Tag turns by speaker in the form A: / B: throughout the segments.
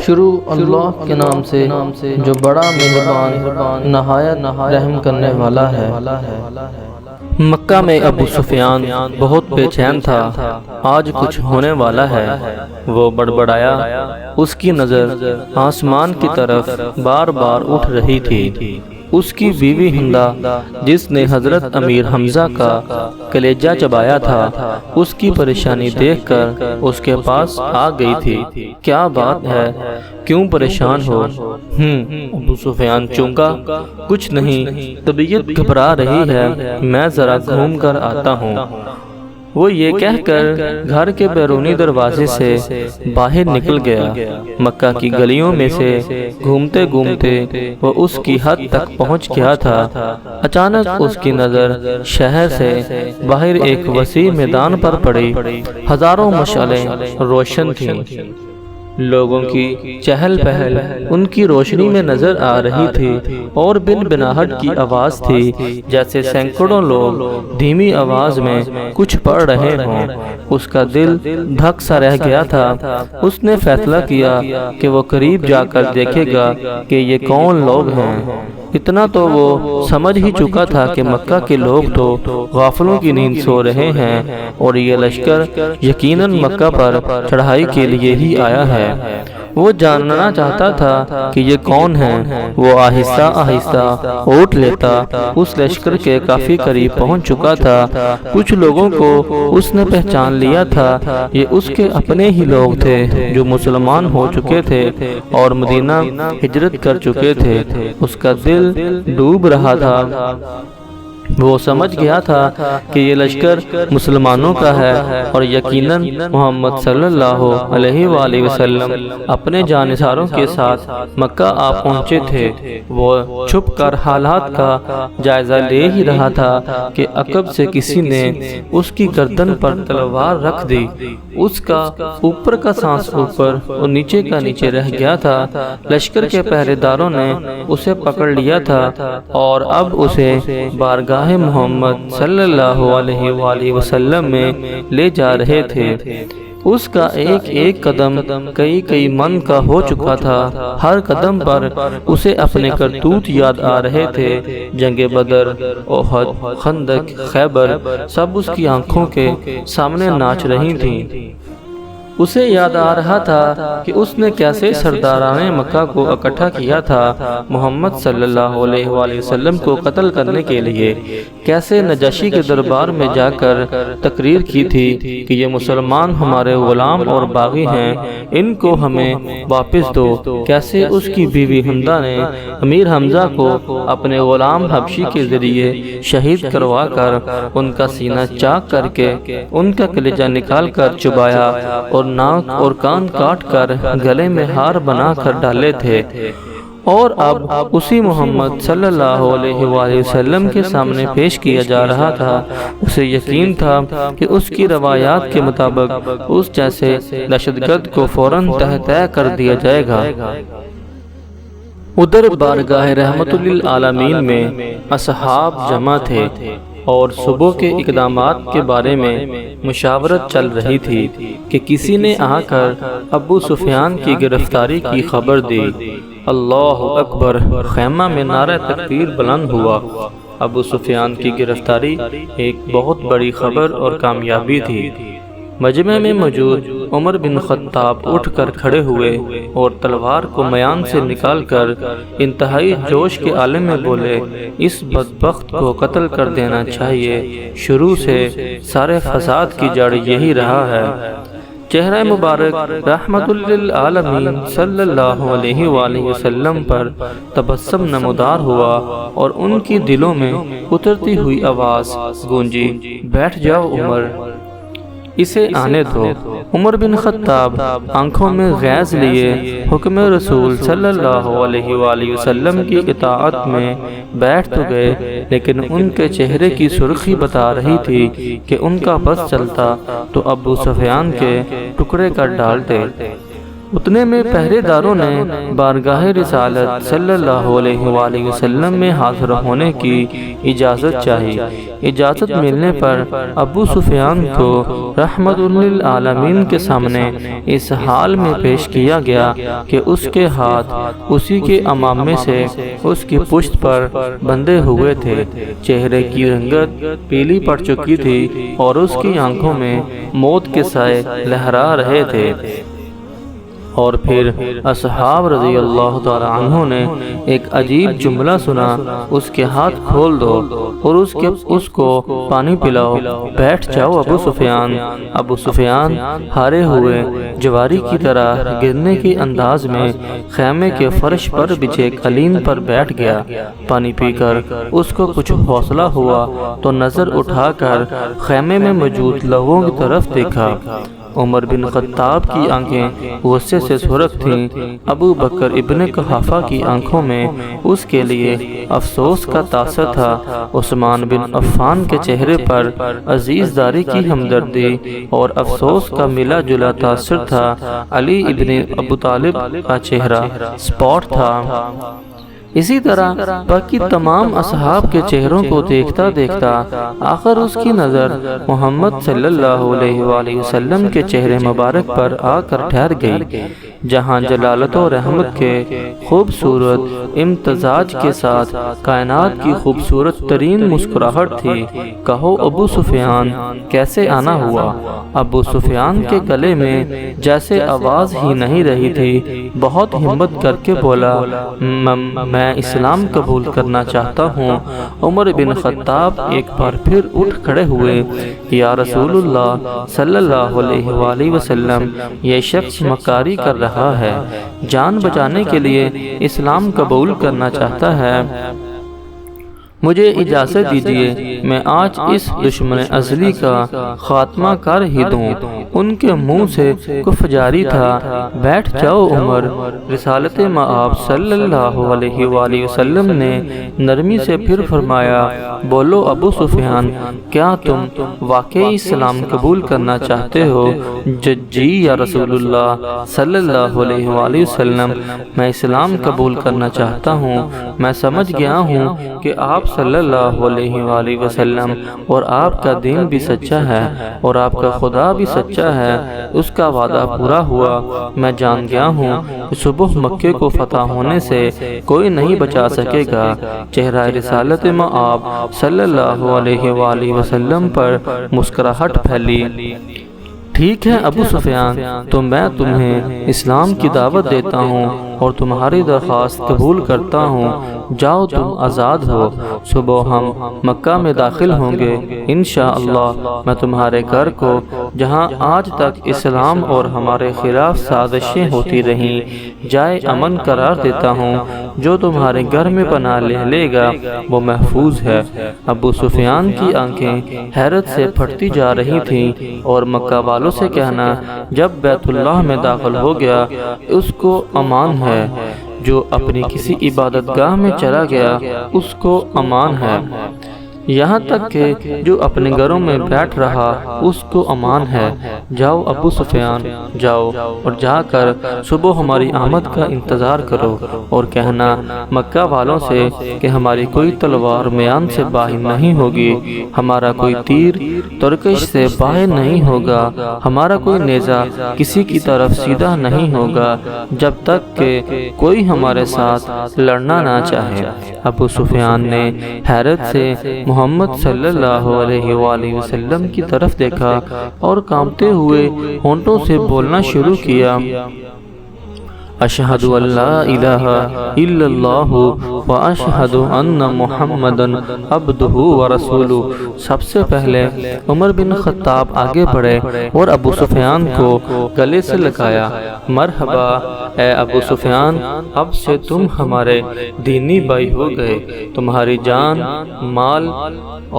A: شروع اللہ کے نام سے جو بڑا مہربان نہایت رحم کرنے والا ہے۔ مکہ میں ابو سفیان بہت بے چین تھا، آج کچھ ہونے والا ہے۔ وہ بڑبڑایا، اس کی نظر آسمان کی طرف بار بار اٹھ رہی تھی۔ اس کی بیوی ہندہ جس نے حضرت امیر حمزہ کا کلیجہ چبایا تھا، اس کی پریشانی دیکھ کر اس کے پاس آ گئی تھی۔ کیا بات ہے، کیوں پریشان ہو؟ ابو سفیان چونکا، کچھ نہیں، طبیعت گھبرا رہی ہے، میں ذرا گھوم کر آتا ہوں۔ وہ یہ کہہ کر گھر کے بیرونی دروازے سے باہر نکل گیا۔ مکہ کی گلیوں میں سے گھومتے گھومتے وہ اس کی حد تک پہنچ گیا تھا۔ اچانک اس کی نظر شہر سے باہر ایک وسیع میدان پر پڑی۔ ہزاروں مشعلیں روشن تھیں، لوگوں کی چہل پہل ان کی روشنی میں نظر آ رہی تھی، اور بن بناہٹ کی آواز تھی جیسے سینکڑوں لوگ دھیمی آواز میں کچھ پڑھ رہے ہوں۔ اس کا دل دھک سا رہ گیا تھا۔ اس نے فیصلہ کیا کہ وہ قریب جا کر دیکھے گا کہ یہ کون لوگ ہیں۔ اتنا تو وہ سمجھ ہی چکا تھا کہ مکہ کے لوگ تو غافلوں کی نیند سو رہے ہیں، اور یہ لشکر یقیناً مکہ پر چڑھائی کے لیے ہی آیا ہے۔ وہ جاننا چاہتا تھا کہ یہ کون ہیں۔ وہ آہستہ آہستہ اونٹ لیتا اس لشکر کے کافی قریب پہنچ چکا تھا۔ کچھ لوگوں کو اس نے پہچان لیا تھا، یہ اس کے اپنے ہی لوگ تھے جو مسلمان ہو چکے تھے اور مدینہ ہجرت کر چکے تھے۔ اس کا دل ڈوب رہا تھا۔ وہ سمجھ گیا تھا کہ یہ لشکر مسلمانوں کا ہے، اور یقیناً محمد صلی اللہ علیہ وآلہ وسلم اپنے جانثاروں کے ساتھ مکہ آ پہنچے تھے۔ وہ چھپ کر حالات کا جائزہ لے ہی رہا تھا کہ عقب سے کسی نے اس کی گردن پر تلوار رکھ دی۔ اس کا اوپر کا سانس اوپر اور نیچے کا نیچے رہ گیا تھا۔ لشکر کے پہرے داروں نے اسے پکڑ لیا تھا، اور اب اسے بارگاہ محمد صلی اللہ علیہ وآلہ وسلم میں لے جا رہے تھے۔ اس کا ایک ایک قدم کئی من کا ہو چکا تھا۔ ہر قدم پر اسے اپنے کرتوت یاد آ رہے تھے۔ جنگ بدر، احد، خندق، خیبر سب اس کی آنکھوں کے سامنے ناچ رہی تھیں۔ اسے یاد آ رہا تھا کہ اس نے کیسے سرداران مکہ کو اکٹھا کیا تھا محمد صلی اللہ علیہ وآلہ وسلم کو قتل کرنے کے لیے، کیسے نجاشی کے دربار میں جا کر تقریر کی تھی کہ یہ مسلمان ہمارے غلام اور باغی ہیں، ان کو ہمیں واپس دو۔ کیسے اس کی بیوی ہندہ نے امیر حمزہ کو اپنے غلام حبشی کے ذریعے شہید کروا کر ان کا سینہ چاک کر کے ان کا کلیجہ نکال کر چبایا، اور ناک اور کان کاٹ کر گلے میں ہار بنا کر ڈالے تھے۔ اور اب اسی محمد صلی اللہ علیہ وآلہ وسلم کے سامنے پیش کیا جا رہا تھا۔ اسے یقین تھا کہ اس کی روایات کے مطابق اس جیسے دہشت گرد کو فوراً تہہ کر دیا جائے گا۔ ادھر بارگاہ رحمت للعالمین میں اصحاب جمع تھے، اور صبح کے اقدامات کے بارے میں مشاورت چل رہی تھی کہ کسی نے آ کر ابو سفیان کی گرفتاری کی خبر دی۔ اللہ اکبر! خیمہ میں نعرہ تکبیر بلند ہوا۔ ابو سفیان کی گرفتاری ایک بہت بڑی خبر اور کامیابی تھی۔ مجمع میں موجود عمر بن خطاب اٹھ کر کھڑے ہوئے اور تلوار کو میان سے نکال کر انتہائی جوش کے عالم میں بولے، اس بدبخت کو قتل کر دینا چاہیے۔ شروع سے سارے فساد کی جڑ یہی رہا ہے۔ چہرہ مبارک رحمت للعالمین صلی اللہ علیہ وآلہ وسلم پر تبسم نمودار ہوا، اور ان کی دلوں میں اترتی ہوئی آواز گونجی، بیٹھ جاؤ عمر، اسے آنے دو۔ عمر بن خطاب آنکھوں میں غیظ لیے حکم رسول صلی اللہ علیہ وآلہ وسلم کی اطاعت میں بیٹھ تو گئے، لیکن ان کے چہرے کی سرخی بتا رہی تھی کہ ان کا بس چلتا تو ابو سفیان کے ٹکڑے کر ڈالتے۔ اتنے میں پہرے داروں نے بارگاہ رسالت صلی اللہ علیہ وآلہ وسلم میں حاضر ہونے کی اجازت چاہی۔ اجازت ملنے پر ابو سفیان کو رحمت للعالمین کے سامنے اس حال میں پیش کیا گیا کہ اس کے ہاتھ اسی کے امامے سے اس کی پشت پر بندھے ہوئے تھے، چہرے کی رنگت پیلی پڑ چکی تھی اور اس کی آنکھوں میں موت کے سائے لہرا رہے تھے۔ اور پھر اصحاب رضی اللہ تعالی عنہ نے ایک عجیب جملہ سنا، اس کے ہاتھ کھول دو اور اس کو پانی پلاؤ، بیٹھ جاؤ ابو سفیان۔ ابو سفیان ہارے ہوئے جواری کی طرح گرنے کے انداز میں خیمے کے فرش پر بچھے قالین پر بیٹھ گیا۔ پانی پی کر اس کو کچھ حوصلہ ہوا تو نظر اٹھا کر خیمے میں موجود لوگوں کی طرف دیکھا۔ عمر بن خطاب کی آنکھیں غصے سے سرخ تھیں، ابو بکر ابن قحافہ کی آنکھوں میں اس کے لیے افسوس کا تاثر تھا، عثمان بن عفان کے چہرے پر عزیز داری کی ہمدردی اور افسوس کا ملا جلا تاثر تھا، علی ابن ابو طالب کا چہرہ سپاٹ تھا۔ اسی طرح باقی تمام اصحاب کے چہروں کو دیکھتا دیکھتا آخر اس کی نظر محمد صلی اللہ علیہ وآلہ وسلم کے چہرے مبارک پر آ کر ٹھہر گئی، جہاں جلالت و رحمت کے خوبصورت امتزاج کے ساتھ کائنات کی خوبصورت ترین مسکراہٹ تھی۔ کہو ابو سفیان کیسے آنا ہوا؟ ابو سفیان کے گلے میں جیسے آواز ہی نہیں رہی تھی، بہت ہمت کر کے بولا، میں اسلام قبول کرنا چاہتا ہوں۔ عمر بن خطاب ایک بار پھر اٹھ کھڑے ہوئے، یا رسول اللہ صلی اللہ علیہ وآلہ وسلم، یہ شخص مکاری کر رہا ہے، جان بچانے کے لیے اسلام قبول کرنا چاہتا ہے، مجھے اجازت دیجیے میں آج اس دشمن ازلی کا خاتمہ کر ہی دوں۔ ان کے منہ سے کف جاری تھا۔ بیٹھ جاؤ عمر۔ رسالت مآب صلی اللہ علیہ وآلہ وسلم نے نرمی سے پھر فرمایا، بولو ابو سفیان، کیا تم واقعی اسلام قبول کرنا چاہتے ہو؟ جی یا رسول اللہ صلی اللہ علیہ وآلہ وسلم، میں اسلام قبول کرنا چاہتا ہوں۔ میں سمجھ گیا ہوں کہ آپ صلی اللہ علیہ وآلہ وسلم اور آپ کا دین بھی سچا ہے اور آپ کا خدا بھی سچا ہے، اس کا وعدہ پورا ہوا۔ میں جان گیا ہوں کہ صبح مکے کو فتح ہونے سے کوئی نہیں بچا سکے گا۔ چہرہ رسالت مآب صلی اللہ علیہ وآلہ وسلم پر مسکراہٹ پھیلی۔ ٹھیک ہے ابو سفیان، تو میں تمہیں اسلام کی دعوت دیتا ہوں اور تمہاری درخواست قبول کرتا ہوں۔ جاؤ تم آزاد ہو۔ صبح ہم مکہ میں داخل ہوں گے انشاءاللہ۔ میں تمہارے گھر کو، جہاں آج تک اسلام اور ہمارے خلاف سازشیں ہوتی رہیں، جائے امن قرار دیتا ہوں۔ جو تمہارے گھر میں پناہ لے گا وہ محفوظ ہے۔ ابو سفیان کی آنکھیں حیرت سے پھٹتی جا رہی تھیں اور مکہ والوں سے کہنا، جب بیت اللہ میں داخل ہو گیا اس کو امان ہے، جو اپنی کسی عبادت گاہ میں چلا گیا اس کو امان ہے، یہاں تک کہ جو اپنے گھروں میں بیٹھ رہا اس کو امان ہے۔ جاؤ ابو سفیان، جاؤ اور جا کر صبح ہماری آمد کا انتظار کرو اور کہنا مکہ والوں سے کہ ہماری کوئی تلوار میان سے باہر نہیں ہوگی، ہمارا کوئی تیر ترکش سے باہر نہیں ہوگا، ہمارا کوئی نیزہ کسی کی طرف سیدھا نہیں ہوگا، جب تک کہ کوئی ہمارے ساتھ لڑنا نہ چاہے۔ ابو سفیان نے حیرت سے محمد صلی اللہ علیہ وآلہ وسلم کی طرف دیکھا اور کانپتے ہوئے ہونٹوں سے بولنا شروع کیا، اشہد ان لا الہ الا اللہ واشہد ان محمدن عبدہ ورسولہ۔ سب سے پہلے عمر بن خطاب آگے بڑھے اور ابو سفیان کو گلے سے لگایا، مرحبا اے ابو سفیان، اب سے تم ہمارے دینی بھائی ہو گئے، تمہاری جان، مال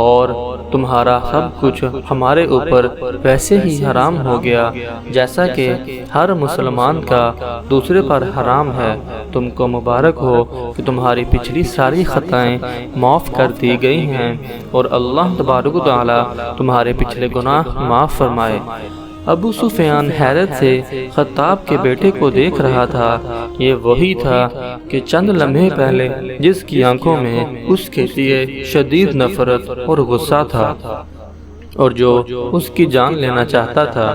A: اور تمہارا سب کچھ ہمارے اوپر ویسے ہی حرام ہو گیا جیسا کہ ہر مسلمان کا دوسرے پر حرام ہے۔ تم کو مبارک ہو کہ تمہاری پچھلی ساری خطائیں معاف کر دی گئی ہیں اور اللہ تبارک و تعالی تمہارے پچھلے گناہ معاف فرمائے۔ ابو سفیان حیرت سے خطاب کے بیٹے کو دیکھ رہا تھا۔ یہ وہی تھا کہ چند لمحے پہلے جس کی آنکھوں میں اس کے لیے شدید نفرت اور غصہ تھا اور جو اس کی جان لینا چاہتا تھا،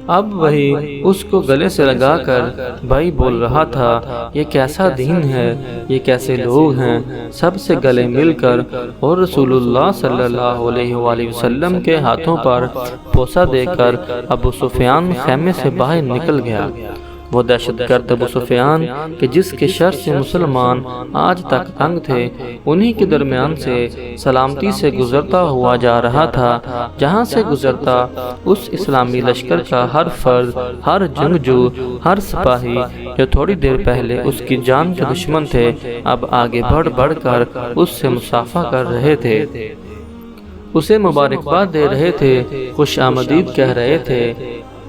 A: اب وہی اس کو گلے سے لگا کر بھائی بول رہا تھا۔ یہ کیسا دین ہے، یہ کیسے لوگ ہیں، سب سے گلے مل کر اور رسول اللہ صلی اللہ علیہ وآلہ وسلم کے ہاتھوں پر بوسہ دے کر ابو سفیان خیمے سے باہر نکل گیا۔ وہ دہشت گرد ابو سفیان کہ جس کے شر سے مسلمان آج تک تنگ تھے، انہی کے درمیان سے سلامتی سے گزرتا ہوا جا رہا تھا۔ جہاں سے گزرتا اس اسلامی لشکر کا ہر فرد، ہر جنگجو، ہر سپاہی جو تھوڑی دیر پہلے اس کی جان کے دشمن تھے، اب آگے بڑھ بڑھ کر اس سے مصافحہ کر رہے تھے، اسے مبارکباد دے رہے تھے، خوش آمدید کہہ رہے تھے۔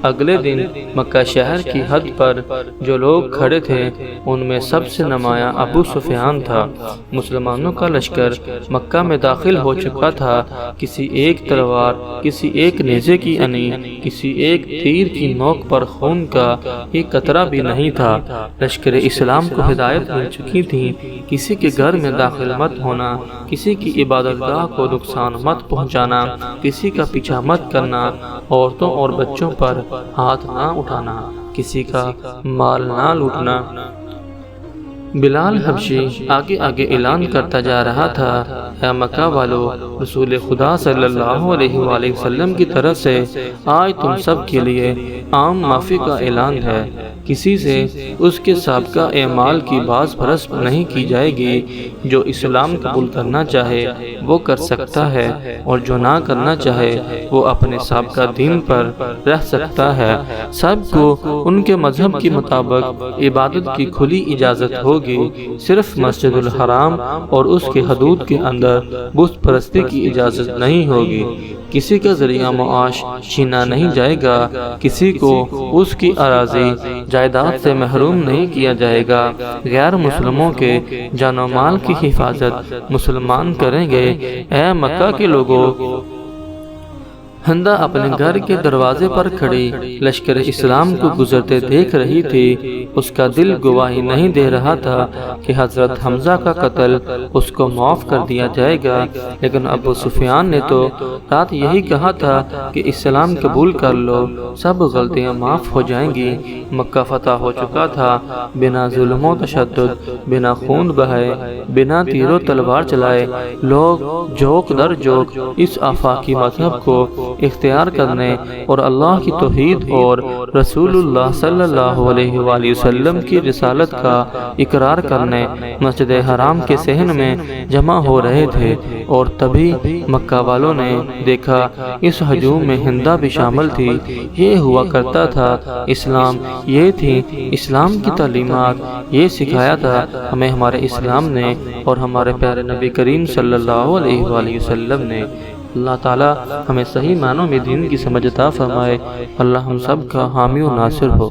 A: اگلے دن مکہ شہر کی حد پر جو لوگ کھڑے تھے، ان میں سب سے نمایاں ابو سفیان تھا۔ مسلمانوں کا لشکر مکہ میں داخل ہو چکا تھا۔ کسی ایک تلوار، کسی ایک نیزے کی انی، کسی ایک تیر کی نوک پر خون کا ایک قطرہ بھی نہیں تھا۔ لشکر اسلام کو ہدایت مل چکی تھی، کسی کے گھر میں داخل مت ہونا، کسی کی عبادت گاہ کو نقصان مت پہنچانا، کسی کا پیچھا مت کرنا، عورتوں اور بچوں پر ہاتھ نہ اٹھانا، کسی کا مال نہ لوٹنا۔ بلال حبشی آگے آگے اعلان کرتا جا رہا تھا، اے مکہ والو، رسول خدا صلی اللہ علیہ وآلہ وسلم کی طرف سے آج تم سب کے لیے عام معافی کا اعلان ہے۔ کسی سے اس کے سابقہ اعمال کی باز پرس نہیں کی جائے گی۔ جو اسلام قبول کرنا چاہے وہ کر سکتا ہے، اور جو نہ کرنا چاہے وہ اپنے سابقہ دین پر رہ سکتا ہے۔ سب کو ان کے مذہب کے مطابق عبادت کی کھلی اجازت ہوگی، صرف مسجد الحرام اور اس کے حدود کے اندر بت پرستی کی اجازت نہیں ہوگی۔ کسی کا ذریعہ معاش چھینا نہیں جائے گا، کسی کو اس کی اراضی جائیداد سے محروم نہیں کیا جائے گا۔ غیر مسلموں کے جان و مال کی حفاظت مسلمان کریں گے۔ اے مکہ کے لوگوں، ہندہ اپنے گھر کے دروازے پر کھڑی لشکر اسلام کو گزرتے دیکھ رہی تھی۔ اس کا دل گواہی نہیں دے رہا تھا کہ حضرت حمزہ کا قتل اس کو معاف کر دیا جائے گا، لیکن ابو سفیان نے تو رات یہی کہا تھا کہ اسلام قبول کر لو، سب غلطیاں معاف ہو جائیں گی۔ مکہ فتح ہو چکا تھا، بنا ظلم و تشدد، بنا خون بہائے، بنا تیر و تلوار چلائے، لوگ جوک در جوک اس آفاقی مذہب کو اختیار کرنے اور اللہ کی توحید اور رسول اللہ صلی اللہ علیہ وآلہ وسلم کی رسالت کا اقرار کرنے مسجد حرام کے صحن میں جمع ہو رہے تھے۔ اور تبھی مکہ والوں نے دیکھا اس ہجوم میں ہندہ بھی شامل تھی۔ یہ ہوا کرتا تھا اسلام، یہ تھی اسلام کی تعلیمات، یہ سکھایا تھا ہمیں ہمارے اسلام نے اور ہمارے پیارے نبی کریم صلی اللہ علیہ وآلہ وسلم نے۔ اللہ تعالیٰ ہمیں صحیح معنوں میں دین کی سمجھ عطا فرمائے۔ اللہ ہم سب کا حامی و ناصر ہو۔